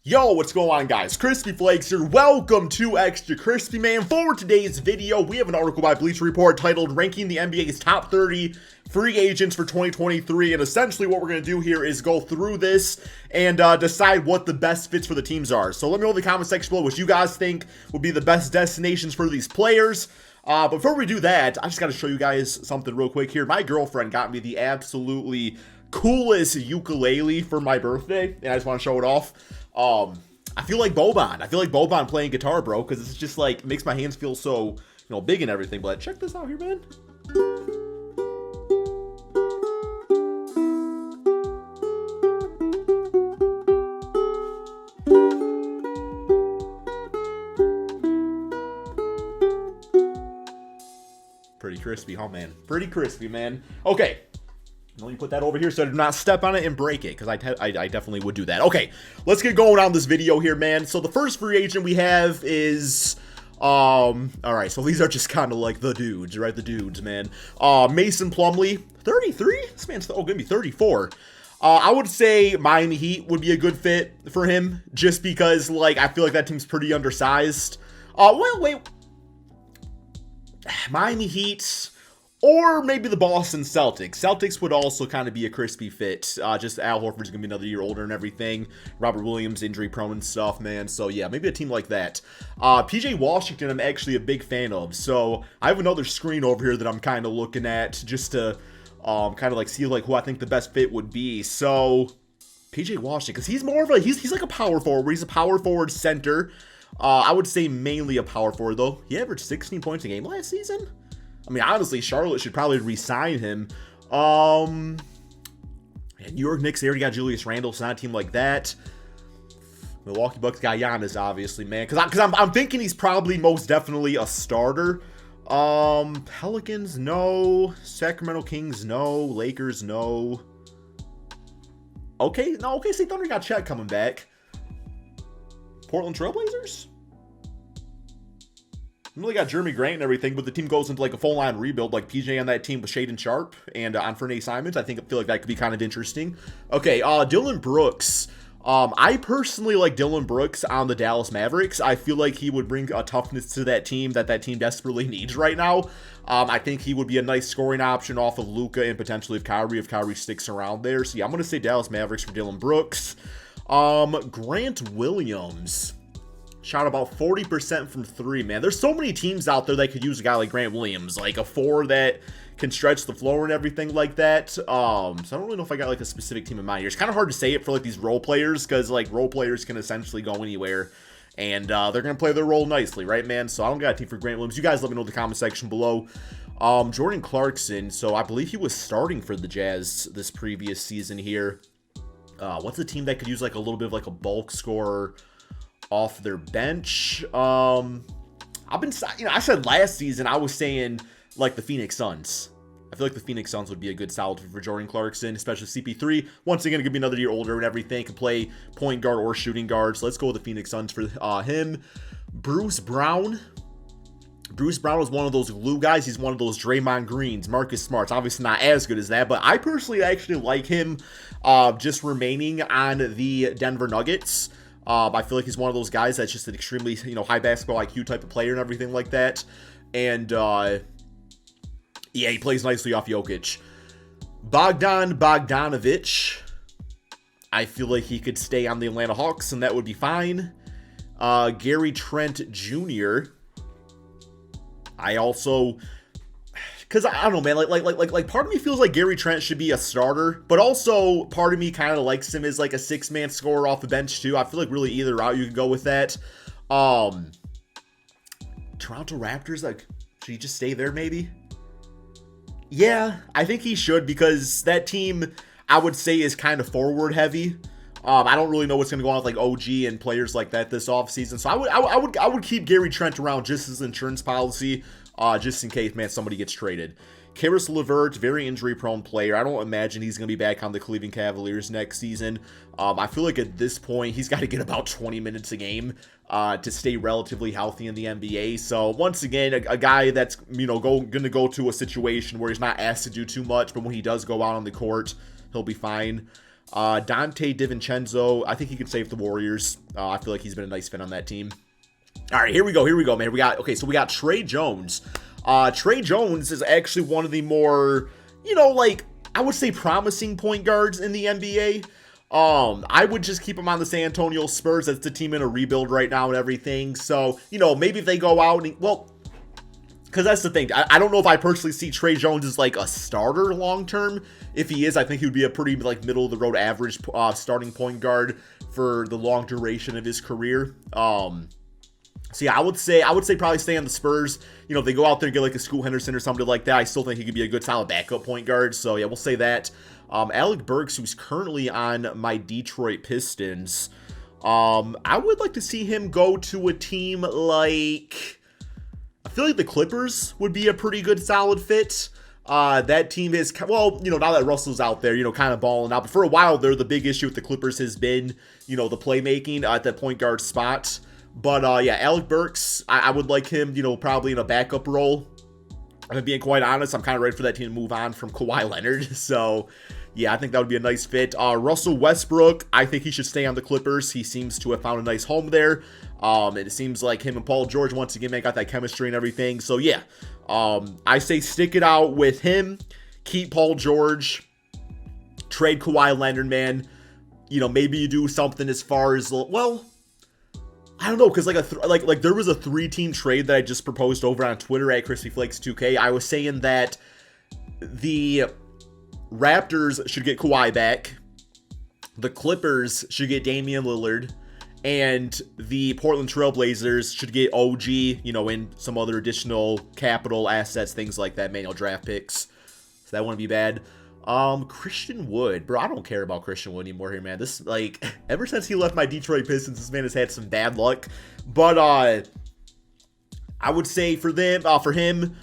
Yo, what's going on, guys? KrispyFlakes here. Welcome to Extra Crispy, man. For today's video, we have an article by Bleacher Report titled Ranking the NBA's Top 30 Free Agents for 2023. And essentially what we're going to do here is go through this and decide what the best fits for the teams are. So let me know in the comment section below what you guys think would be the best destinations for these players. Before we do that, I just got to show you guys something real quick here. My girlfriend got me the absolutely coolest ukulele for my birthday, and I just want to show it off. I feel like Boban. I feel like Boban playing guitar, bro, because it's just like makes my hands feel so, big and everything. But check this out here, man. Pretty crispy, huh, man? Pretty crispy, man. Okay. Let me put that over here so I do not step on it and break it, because I definitely would do that. Okay, let's get going on this video here, man. So the first free agent we have is, all right, so these are just kind of like the dudes, right? The dudes, man. Mason Plumlee, 33? This man's, gonna be 34. I would say Miami Heat would be a good fit for him, just because, like, I feel like that team's pretty undersized. Wait. Miami Heat... or maybe the Boston Celtics. Celtics would also kind of be a crispy fit. Just Al Horford's going to be another year older and everything. Robert Williams, injury prone and stuff, man. So, yeah, maybe a team like that. PJ Washington, I'm actually a big fan of. So, I have another screen over here that I'm kind of looking at just to kind of like see like who I think the best fit would be. So, PJ Washington, because he's more of a, he's like a power forward. He's a power forward center. I would say mainly a power forward, though. He averaged 16 points a game last season. I mean, honestly, Charlotte should probably re-sign him. New York Knicks, they already got Julius Randle. It's not a team like that. Milwaukee Bucks got Giannis, obviously, man. Because I'm thinking he's probably most definitely a starter. Pelicans, no. Sacramento Kings, no. Lakers, no. Okay, no, OKC Thunder got Chet coming back. Portland Trailblazers? Really got Jeremy Grant and everything, but the team goes into like a full line rebuild, like PJ on that team with Shaedon Sharpe and Anfernee Simons. I feel like that could be kind of interesting. Okay, Dillon Brooks. I personally like Dillon Brooks on the Dallas Mavericks. I feel like he would bring a toughness to that team desperately needs right now. I think he would be a nice scoring option off of Luka and potentially if Kyrie sticks around there. So yeah, I'm going to say Dallas Mavericks for Dillon Brooks. Grant Williams. Shot about 40% from three, man. There's so many teams out there that could use a guy like Grant Williams, like a four that can stretch the floor and everything like that. So I don't really know if I got like a specific team in mind here. It's kind of hard to say it for like these role players because like role players can essentially go anywhere and they're going to play their role nicely, right, man? So I don't got a team for Grant Williams. You guys let me know in the comment section below. Jordan Clarkson. So I believe he was starting for the Jazz this previous season here. What's a team that could use like a little bit of like a bulk scorer off their bench? I said last season I was saying like the Phoenix Suns. I feel like the Phoenix Suns would be a good solid for Jordan Clarkson, especially CP3. Once again, going to be another year older and everything. Can play point guard or shooting guard. So let's go with the Phoenix Suns for him. Bruce Brown. Bruce Brown is one of those glue guys. He's one of those Draymond Greens, Marcus Smarts. Obviously not as good as that, but I personally actually like him just remaining on the Denver Nuggets. I feel like he's one of those guys that's just an extremely, high basketball IQ type of player and everything like that. And, yeah, he plays nicely off Jokic. Bogdanovic. I feel like he could stay on the Atlanta Hawks, and that would be fine. Gary Trent Jr. I also... because I don't know, man, like part of me feels like Gary Trent should be a starter, but also part of me kind of likes him as like a six-man scorer off the bench too. I feel like really either route you can go with that. Toronto Raptors, like, should he just stay there maybe? Yeah, I think he should because that team, I would say, is kind of forward heavy. I don't really know what's going to go on with like OG and players like that this offseason. So I would keep Gary Trent around just as insurance policy. Just in case, man, somebody gets traded. Karis LeVert, very injury-prone player. I don't imagine he's going to be back on the Cleveland Cavaliers next season. I feel like at this point, he's got to get about 20 minutes a game to stay relatively healthy in the NBA. So, once again, a guy that's, going to go to a situation where he's not asked to do too much, but when he does go out on the court, he'll be fine. Dante DiVincenzo, I think he could save the Warriors. I feel like he's been a nice fit on that team. All right, here we go, man. We got Trey Jones. Trey Jones is actually one of the more, I would say promising point guards in the NBA. I would just keep him on the San Antonio Spurs. That's the team in a rebuild right now and everything. So, maybe if they go out and, because that's the thing. I don't know if I personally see Trey Jones as like a starter long term. If he is, I think he would be a pretty like middle of the road average starting point guard for the long duration of his career. So yeah, I would say probably stay on the Spurs. If they go out there and get like a Scoot Henderson or somebody like that, I still think he could be a good solid backup point guard. So yeah, we'll say that. Alec Burks, who's currently on my Detroit Pistons, I would like to see him go to a team like, I feel like the Clippers would be a pretty good solid fit. That team is, now that Russell's out there, kind of balling out. But for a while there, the big issue with the Clippers has been, the playmaking at that point guard spot. But, yeah, Alec Burks, I would like him, probably in a backup role. I'm being quite honest, I'm kind of ready for that team to move on from Kawhi Leonard. So, yeah, I think that would be a nice fit. Russell Westbrook, I think he should stay on the Clippers. He seems to have found a nice home there. And it seems like him and Paul George, once again, they got that chemistry and everything. So, yeah, I say stick it out with him. Keep Paul George. Trade Kawhi Leonard, man. Maybe you do something as far as, I don't know, because like there was a 3-team trade that I just proposed over on Twitter at KrispyFlakes2K. I was saying that the Raptors should get Kawhi back, the Clippers should get Damian Lillard, and the Portland Trailblazers should get OG, and some other additional capital assets, things like that, manual draft picks. So that wouldn't be bad. Christian Wood, bro, I don't care about Christian Wood anymore here, man. This, ever since he left my Detroit Pistons, this man has had some bad luck. But, I would say for him,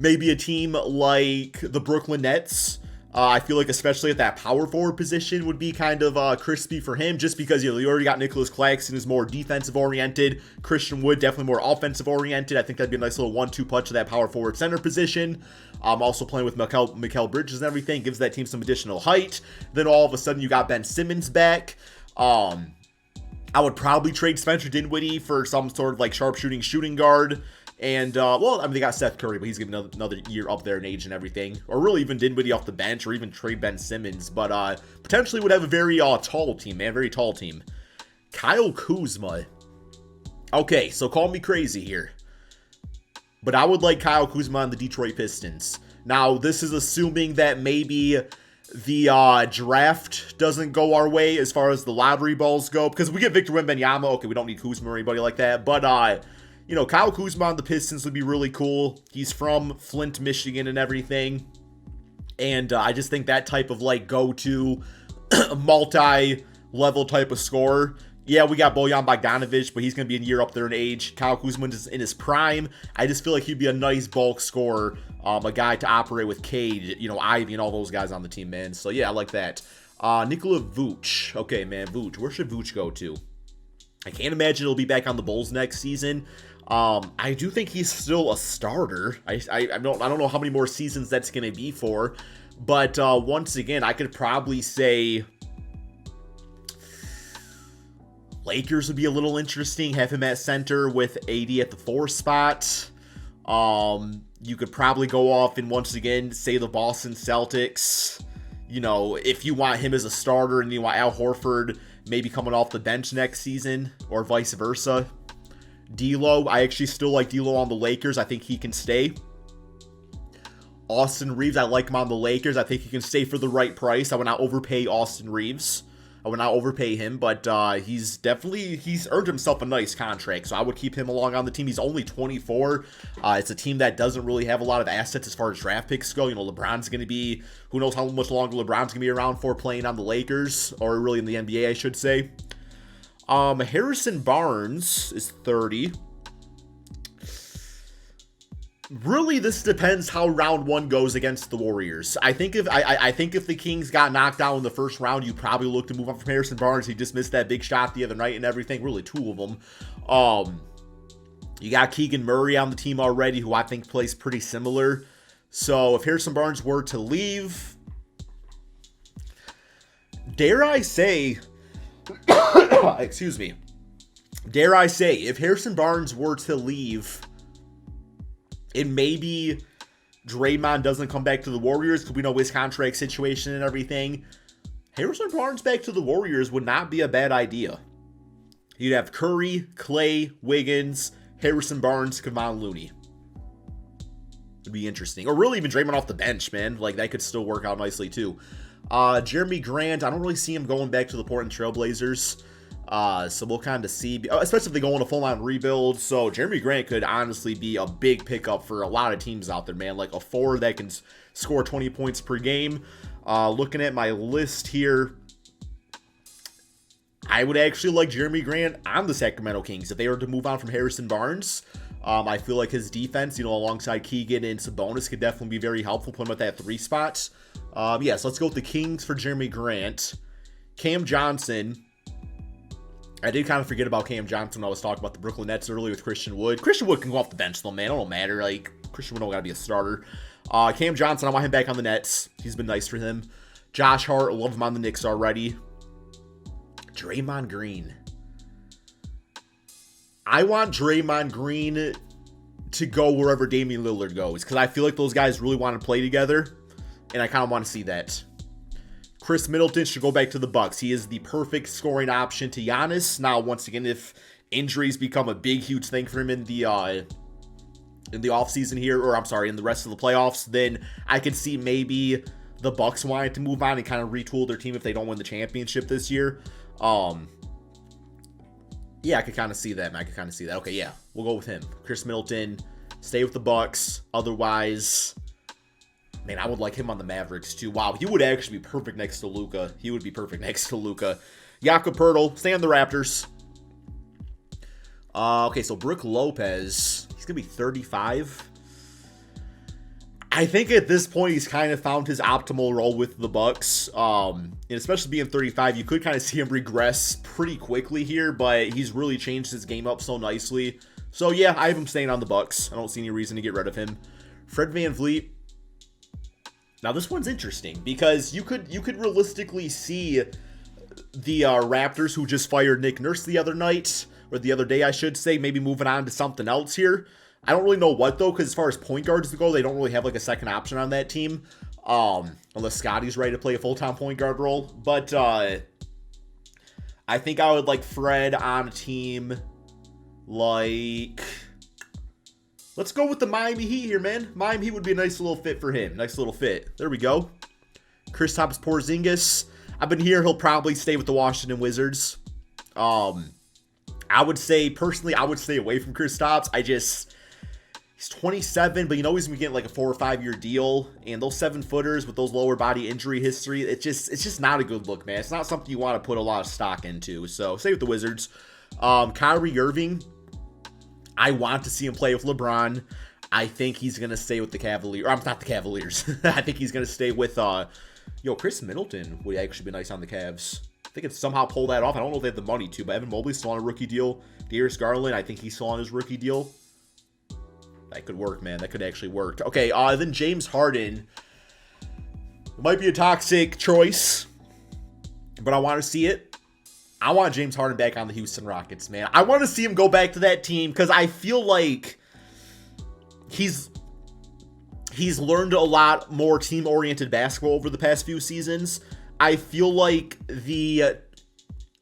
maybe a team like the Brooklyn Nets. I feel like especially at that power forward position would be kind of crispy for him, just because, you already got Nicholas Claxton, who's more defensive-oriented. Christian Wood, definitely more offensive-oriented. I think that'd be a nice little 1-2 punch to that power forward center position. Also playing with Mikal Bridges and everything gives that team some additional height. Then all of a sudden you got Ben Simmons back. I would probably trade Spencer Dinwiddie for some sort of sharpshooting shooting guard. And, they got Seth Curry, but he's getting another year up there in age and everything. Or really even Dinwiddie off the bench, or even trade Ben Simmons. But potentially would have a very tall team, man. Very tall team. Kyle Kuzma. Okay, so call me crazy here, but I would like Kyle Kuzma on the Detroit Pistons. Now, this is assuming that maybe the draft doesn't go our way as far as the lottery balls go, because we get Victor Wembanyama. Okay, we don't need Kuzma or anybody like that, but Kyle Kuzma on the Pistons would be really cool. He's from Flint, Michigan and everything. And I just think that type of go-to multi-level type of scorer. Yeah, we got Bojan Bogdanovic, but he's going to be a year up there in age. Kyle Kuzma is in his prime. I just feel like he'd be a nice bulk scorer, a guy to operate with Cade, Ivy and all those guys on the team, man. So yeah, I like that. Nikola Vuce. Okay, man, Vuce. Where should Vuce go to? I can't imagine he'll be back on the Bulls next season. I do think he's still a starter. I don't know how many more seasons that's going to be for, but once again, I could probably say Lakers would be a little interesting. Have him at center with AD at the 4 spot. You could probably go off and once again say the Boston Celtics. If you want him as a starter and you want Al Horford maybe coming off the bench next season, or vice versa. D'Lo, I actually still like D'Lo on the Lakers. I think he can stay. Austin Reeves, I like him on the Lakers. I think he can stay for the right price. I would not overpay Austin Reeves. I would not overpay him, but he's earned himself a nice contract, so I would keep him along on the team. He's only 24. It's a team that doesn't really have a lot of assets as far as draft picks go. LeBron's going to be, who knows how much longer LeBron's going to be around for playing on the Lakers, or really in the NBA, I should say. Harrison Barnes is 30. Really, this depends how round 1 goes against the Warriors. I think if the Kings got knocked out in the first round, you probably look to move on from Harrison Barnes. He just missed that big shot the other night and everything. Really, 2 of them. You got Keegan Murray on the team already, who I think plays pretty similar. So if Harrison Barnes were to leave, dare I say, excuse me, dare I say, if Harrison Barnes were to leave, and maybe Draymond doesn't come back to the Warriors because we know his contract situation and everything, Harrison Barnes back to the Warriors would not be a bad idea. You'd have Curry, Clay, Wiggins, Harrison Barnes, Kevon Looney. It'd be interesting. Or really even Draymond off the bench, man. Like, that could still work out nicely, too. Jeremy Grant, I don't really see him going back to the Portland Trail Blazers. So we'll kind of see, especially if they go on a full-on rebuild. So Jeremy Grant could honestly be a big pickup for a lot of teams out there, man. Like a forward that can score 20 points per game. Looking at my list here, I would actually like Jeremy Grant on the Sacramento Kings if they were to move on from Harrison Barnes. I feel like his defense, alongside Keegan and Sabonis could definitely be very helpful. Put him at that 3 spot. So let's go with the Kings for Jeremy Grant. Cam Johnson. I did kind of forget about Cam Johnson when I was talking about the Brooklyn Nets earlier with Christian Wood. Christian Wood can go off the bench though, man. It don't matter. Like, Christian Wood don't got to be a starter. Cam Johnson, I want him back on the Nets. He's been nice for him. Josh Hart, love him on the Knicks already. Draymond Green. I want Draymond Green to go wherever Damian Lillard goes because I feel like those guys really want to play together, and I kind of want to see that. Chris Middleton should go back to the Bucks. He is the perfect scoring option to Giannis. Now, once again, if injuries become a big, huge thing for him in the offseason here, or I'm sorry, in the rest of the playoffs, then I could see maybe the Bucks wanting to move on and kind of retool their team if they don't win the championship this year. I could kind of see that, man. Okay, yeah, we'll go with him. Chris Middleton, stay with the Bucks. Otherwise, man, I would like him on the Mavericks, too. Wow, he would actually be perfect next to Luka. Jakob Poeltl, stay on the Raptors. Okay, so Brook Lopez, he's going to be 35. I think at this point, he's kind of found his optimal role with the Bucks. And especially being 35, you could kind of see him regress pretty quickly here, but he's really changed his game up so nicely. So yeah, I have him staying on the Bucks. I don't see any reason to get rid of him. Fred VanVleet. Now this one's interesting because you could realistically see the Raptors, who just fired Nick Nurse the other day, I should say, maybe moving on to something else here. I don't really know what though, because as far as point guards go, they don't really have like a second option on that team, unless Scotty's ready to play a full-time point guard role. But I think I would like Fred on a team like, let's go with the Miami Heat here, man. Miami Heat would be a nice little fit for him. Nice little fit. There we go. Kristaps Porzingis. I've been here. He'll probably stay with the Washington Wizards. I would say, personally, I would stay away from Kristaps. He's 27, but he's going to be getting like a 4 or 5 year deal. And those 7-footers with those lower body injury history, it's just not a good look, man. It's not something you want to put a lot of stock into. So stay with the Wizards. Kyrie Irving, I want to see him play with LeBron. I think he's going to stay with the Cavaliers. I'm not the Cavaliers. I think he's going to stay with, Chris Middleton would actually be nice on the Cavs. I think it's somehow pull that off. I don't know if they have the money to, but Evan Mobley's still on a rookie deal. Darius Garland, I think he's still on his rookie deal. That could work, man. That could actually work. Okay, then James Harden. It might be a toxic choice, but I want to see it. I want James Harden back on the Houston Rockets, man. I want to see him go back to that team because I feel like he's learned a lot more team-oriented basketball over the past few seasons. I feel like the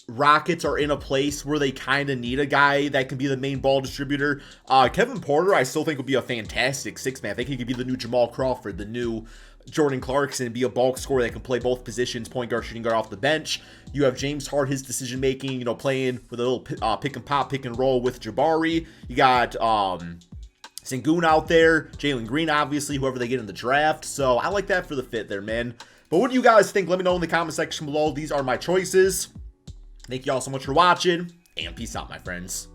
Rockets are in a place where they kind of need a guy that can be the main ball distributor. Kevin Porter, I still think would be a fantastic 6-man. I think he could be the new Jamal Crawford, the new Jordan Clarkson, be a bulk scorer that can play both positions, point guard, shooting guard off the bench. You have James Harden, his decision-making, playing with a little pick and pop, pick and roll with Jabari. You got Sengun out there, Jalen Green, obviously, whoever they get in the draft. So I like that for the fit there, man. But what do you guys think? Let me know in the comment section below. These are my choices. Thank you all so much for watching, and peace out, my friends.